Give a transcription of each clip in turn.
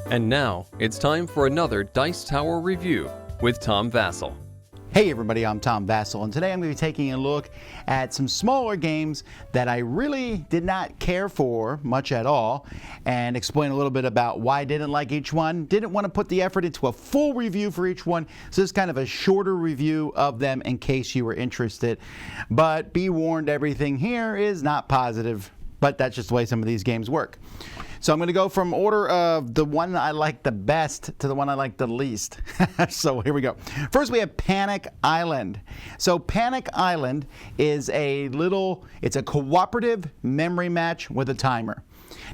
And now, it's time for another Dice Tower review with Tom Vasel. Hey everybody, I'm Tom Vasel, and today I'm going to be taking a look at some smaller games that I really did not care for much at all, and explain a little bit about why I didn't like each one. Didn't want to put the effort into a full review for each one, so this is kind of a shorter review of them in case you were interested. But be warned, everything here is not positive, but that's just the way some of these games work. So I'm going to go from order of the one I like the best to the one I like the least. So here we go. First we have Panic Island. So Panic Island is it's a cooperative memory match with a timer.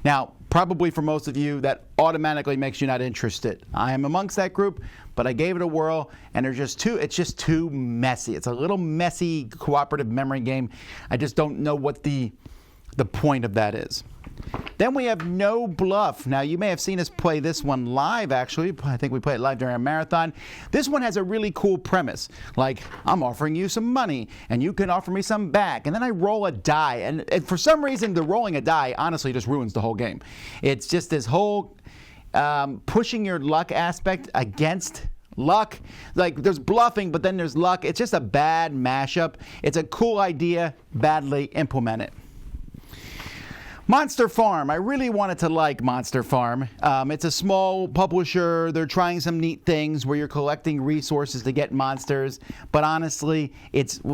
Now, probably for most of you, that automatically makes you not interested. I am amongst that group, but I gave it a whirl, and it's just too messy. It's a little messy cooperative memory game. I just don't know what the point of that is. Then we have No Bluff. Now, you may have seen us play this one live, actually. I think we played it live during a marathon. This one has a really cool premise. Like, I'm offering you some money, and you can offer me some back. And then I roll a die. And for some reason, the rolling a die honestly just ruins the whole game. It's just this whole pushing your luck aspect against luck. Like, there's bluffing, but then there's luck. It's just a bad mashup. It's a cool idea, badly implemented. Monster Farm. I really wanted to like Monster Farm. It's a small publisher. They're trying some neat things where you're collecting resources to get monsters. But honestly,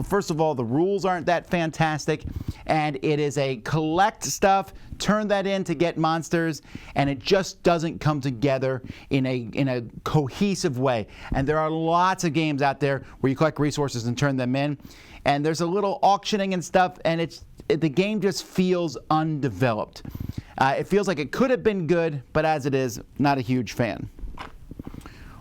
first of all, the rules aren't that fantastic. And it is a collect stuff, turn that in to get monsters, and it just doesn't come together in a cohesive way. And there are lots of games out there where you collect resources and turn them in. And there's a little auctioning and stuff, and the game just feels undeveloped. It feels like it could have been good, but as it is, not a huge fan.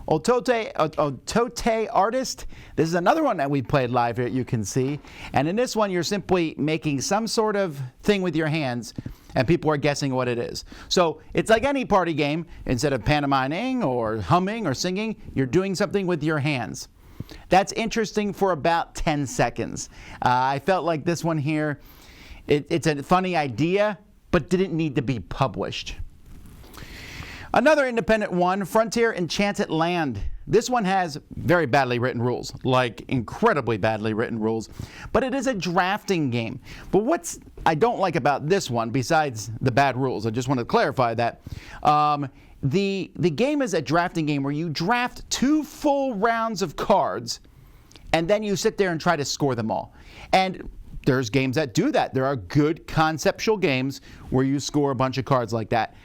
Otete Artist. This is another one that we played live here, you can see. And in this one, you're simply making some sort of thing with your hands, and people are guessing what it is. So it's like any party game. Instead of pantomiming or humming or singing, you're doing something with your hands. That's interesting for about 10 seconds. I felt like this one here, it's a funny idea, but didn't need to be published. Another independent one, Frontier Enchanted Land. This one has very badly written rules, like incredibly badly written rules, but it is a drafting game. But what I don't like about this one, besides the bad rules, I just want to clarify that, the game is a drafting game where you draft 2 full rounds of cards, and then you sit there and try to score them all. And there's games that do that. There are good conceptual games where you score a bunch of cards like that.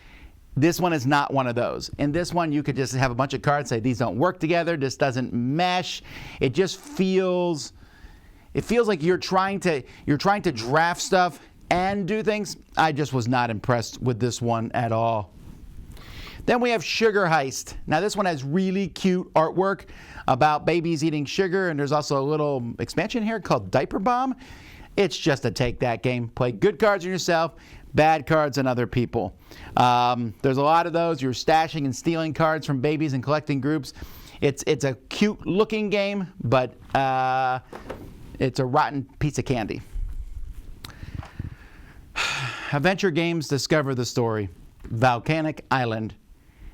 This one is not one of those. In this one, you could just have a bunch of cards, say these don't work together, this doesn't mesh. It just feels like you're trying to draft stuff and do things. I just was not impressed with this one at all. Then we have Sugar Heist. Now this one has really cute artwork about babies eating sugar, and there's also a little expansion here called Diaper Bomb. It's just a take that game. Play good cards on yourself, bad cards on other people. There's a lot of those. You're stashing and stealing cards from babies and collecting groups. It's a cute looking game, but it's a rotten piece of candy. Adventure Games discover the story. Volcanic Island.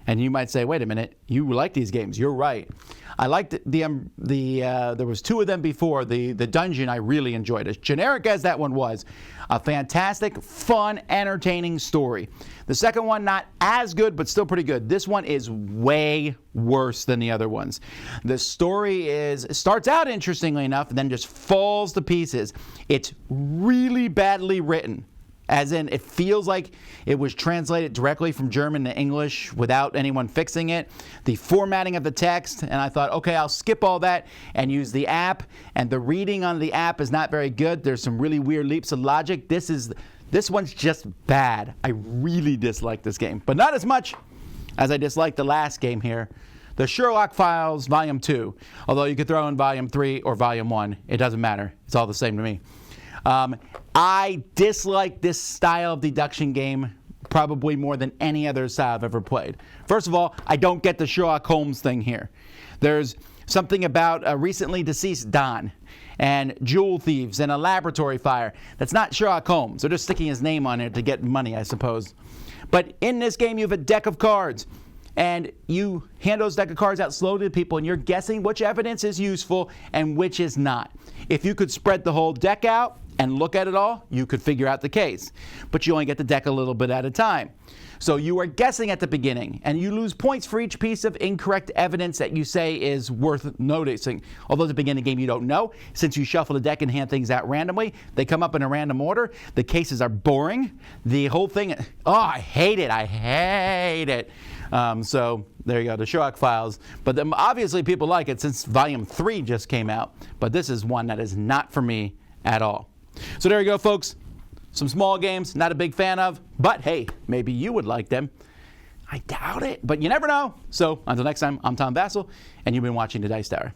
And you might say, wait a minute, you like these games. You're right. I liked there was 2 of them before. The dungeon I really enjoyed. As generic as that one was, a fantastic, fun, entertaining story. The second one, not as good, but still pretty good. This one is way worse than the other ones. The story starts out interestingly enough, and then just falls to pieces. It's really badly written. As in, it feels like it was translated directly from German to English without anyone fixing it. The formatting of the text, and I thought, okay, I'll skip all that and use the app. And the reading on the app is not very good. There's some really weird leaps of logic. This one's just bad. I really dislike this game, but not as much as I disliked the last game here. The Sherlock Files Volume 2. Although you could throw in Volume 3 or Volume 1. It doesn't matter. It's all the same to me. I dislike this style of deduction game probably more than any other style I've ever played. First of all, I don't get the Sherlock Holmes thing here. There's something about a recently deceased Don and jewel thieves and a laboratory fire. That's not Sherlock Holmes. They're just sticking his name on it to get money, I suppose. But in this game, you have a deck of cards. and you hand those deck of cards out slowly to people, and you're guessing which evidence is useful and which is not. If you could spread the whole deck out and look at it all, you could figure out the case. But you only get the deck a little bit at a time. So you are guessing at the beginning, and you lose points for each piece of incorrect evidence that you say is worth noticing. Although at the beginning of the game you don't know, since you shuffle the deck and hand things out randomly, they come up in a random order. The cases are boring. The whole thing, oh, I hate it. I hate it. So there you go, the Sherlock Files. But obviously people like it since Volume 3 just came out. But this is one that is not for me at all. So there you go, folks. Some small games, not a big fan of, but hey, maybe you would like them. I doubt it, but you never know. So until next time, I'm Tom Vasel, and you've been watching The Dice Tower.